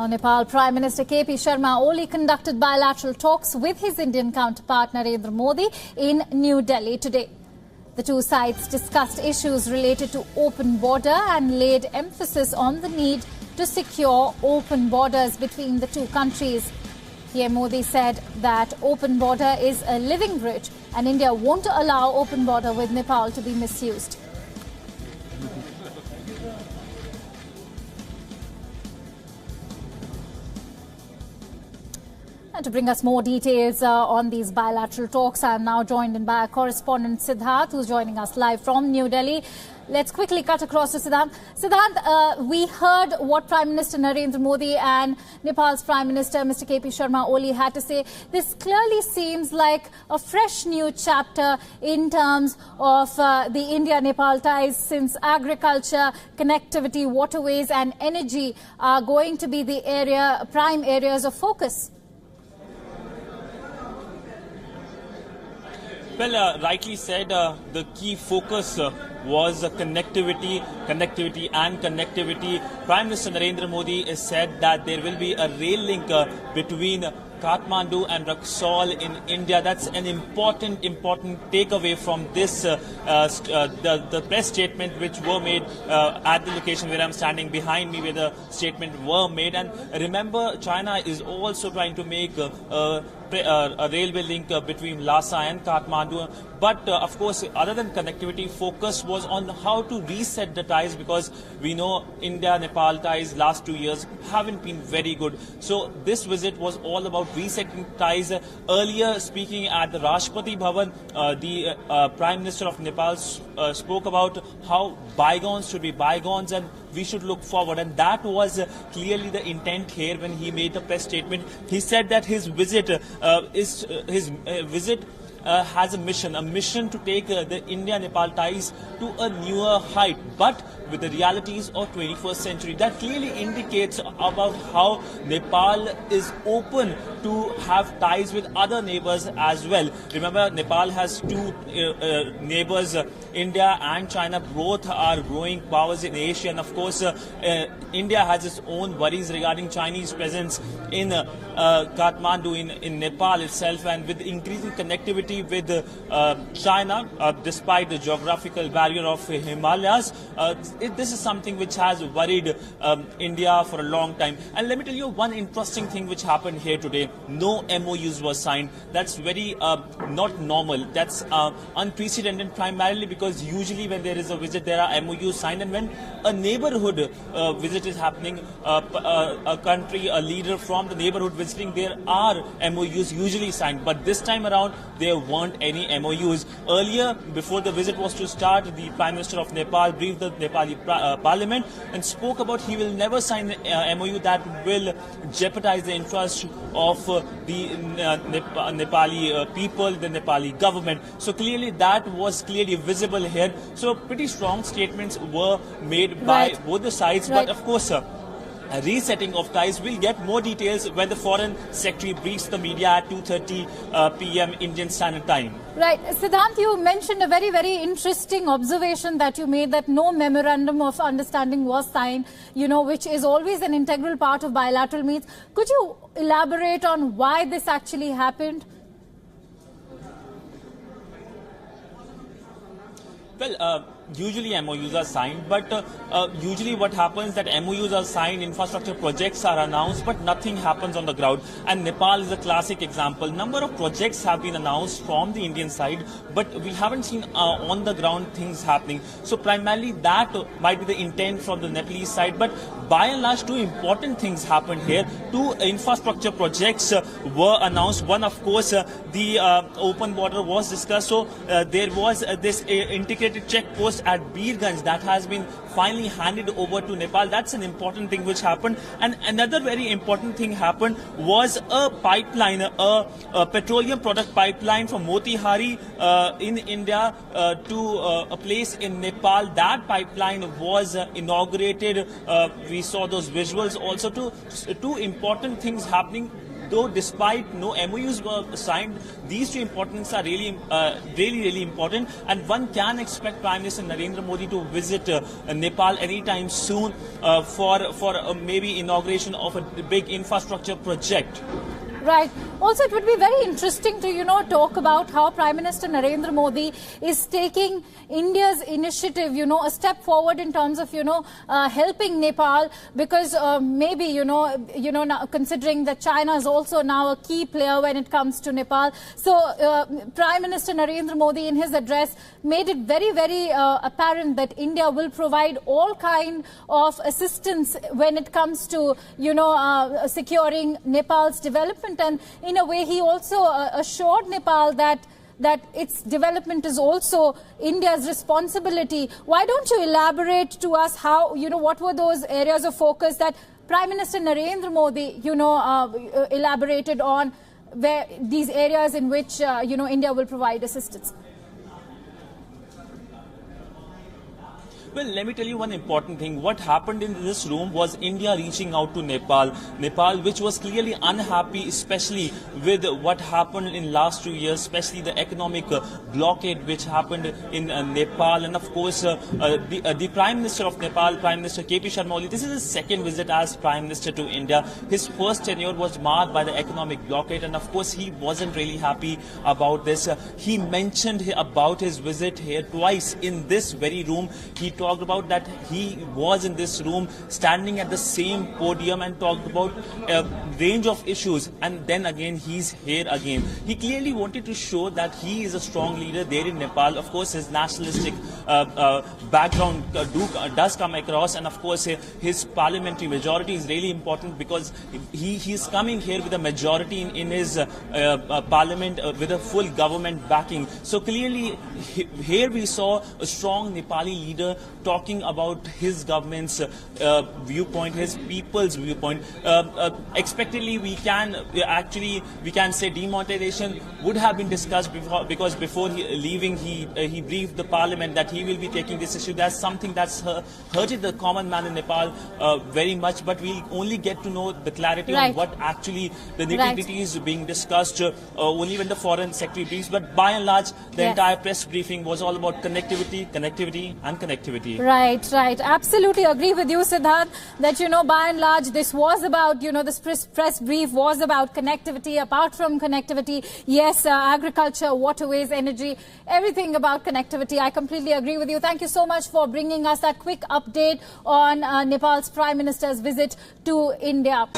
Nepal Prime Minister KP Sharma Oli conducted bilateral talks with his Indian counterpart Narendra Modi in New Delhi today. The two sides discussed issues related to open border and laid emphasis on the need to secure open borders between the two countries. PM Modi said that open border is a living bridge and India won't allow open border with Nepal to be misused. And to bring us more details on these bilateral talks, I am now joined by our correspondent Siddharth, who's joining us live from New Delhi. Let's quickly cut across to Siddharth. Siddharth, we heard what Prime Minister Narendra Modi and Nepal's Prime Minister Mr. KP Sharma Oli had to say. This clearly seems like a fresh new chapter in terms of the India-Nepal ties, since agriculture, connectivity, waterways and energy are going to be the prime areas of focus. Well, rightly said, the key focus was connectivity. Prime Minister Narendra Modi has said that there will be a rail link between Kathmandu and Raxaul in India. That's an important takeaway from this, the press statement which were made at the location where I'm standing behind me, where the statement were made. And remember, China is also trying to make a railway link between Lhasa and Kathmandu. But of course, other than connectivity, focus was on how to reset the ties, because we know India-Nepal ties last 2 years haven't been very good. So this visit was all about resetting ties. Earlier, speaking at the Rashtrapati Bhavan, the Prime Minister of Nepal spoke about how bygones should be bygones and we should look forward, and that was clearly the intent here when he made the press statement. He said that his visit has a mission to take the India-Nepal ties to a newer height, but with the realities of 21st century. That clearly indicates about how Nepal is open to have ties with other neighbors as well. Remember, Nepal has two neighbors, India and China. Both are growing powers in Asia, and of course, India has its own worries regarding Chinese presence in Kathmandu, in Nepal itself, and with increasing connectivity with China, despite the geographical barrier of Himalayas, this is something which has worried India for a long time. And let me tell you one interesting thing which happened here today. No MOUs were signed. That's very not normal. That's unprecedented, primarily because usually when there is a visit, there are MOUs signed, and when a neighborhood visit is happening, a country, a leader from the neighborhood visiting, there are MOUs usually signed. But this time around, there weren't any MOUs. Earlier, before the visit was to start, the Prime Minister of Nepal briefed the Nepali Parliament and spoke about he will never sign an MOU that will jeopardize the interest of the Nepali people, the Nepali government. So clearly that was clearly visible here. So pretty strong statements were made by both the sides. But of course, a resetting of ties. We'll get more details when the Foreign Secretary briefs the media at 2:30 p.m. Indian Standard Time. Right. Siddharth, you mentioned a very, very interesting observation that you made, that no memorandum of understanding was signed, which is always an integral part of bilateral meets. Could you elaborate on why this actually happened? Well, usually MOUs are signed, but usually what happens that MOUs are signed, infrastructure projects are announced, but nothing happens on the ground. And Nepal is a classic example. Number of projects have been announced from the Indian side, but we haven't seen on the ground things happening. So primarily that might be the intent from the Nepalese side. But by and large, two important things happened here. Two infrastructure projects were announced. One, of course, the open border was discussed. So there was this integrated check post at Birganj that has been finally handed over to Nepal. That's an important thing which happened. And another very important thing happened was a pipeline, a petroleum product pipeline from Motihari in India to a place in Nepal. That pipeline was inaugurated. We saw those visuals also. Two important things happening. though despite no MOUs were signed, these two importance are really, really important. And one can expect Prime Minister Narendra Modi to visit Nepal anytime soon for maybe inauguration of a big infrastructure project. Right. Also, it would be very interesting to, talk about how Prime Minister Narendra Modi is taking India's initiative, a step forward in terms of, helping Nepal, because maybe, now considering that China is also now a key player when it comes to Nepal. So Prime Minister Narendra Modi in his address made it very, very apparent that India will provide all kind of assistance when it comes to, securing Nepal's development. And in a way, he also assured Nepal that its development is also India's responsibility. Why don't you elaborate to us how, what were those areas of focus that Prime Minister Narendra Modi, elaborated on, where these areas in which, India will provide assistance? Well, let me tell you one important thing. What happened in this room was India reaching out to Nepal. Nepal, which was clearly unhappy, especially with what happened in last 2 years, especially the economic blockade which happened in Nepal. And of course, the Prime Minister of Nepal, Prime Minister KP Sharma Oli, this is his second visit as Prime Minister to India. His first tenure was marred by the economic blockade, and of course, he wasn't really happy about this. He mentioned about his visit here twice in this very room. He talked about that he was in this room standing at the same podium and talked about a range of issues, and then again he's here again. He clearly wanted to show that he is a strong leader there in Nepal. Of course, his nationalistic background does come across, and of course his parliamentary majority is really important, because he's coming here with a majority in his parliament with a full government backing. So clearly here we saw a strong Nepali leader talking about his government's viewpoint, his people's viewpoint. Expectedly, we can say demonetization would have been discussed before, because before leaving, he briefed the parliament that he will be taking this issue. That's something that's hurted the common man in Nepal very much. But we'll only get to know the clarity on what actually the nitty-gritty is being discussed only when the foreign secretary briefs. But by and large, the entire press briefing was all about connectivity, and connectivity. Right. Absolutely agree with you, Siddharth, that, by and large, this was about, this press brief was about connectivity. Apart from connectivity, yes, agriculture, waterways, energy, everything about connectivity. I completely agree with you. Thank you so much for bringing us that quick update on Nepal's Prime Minister's visit to India.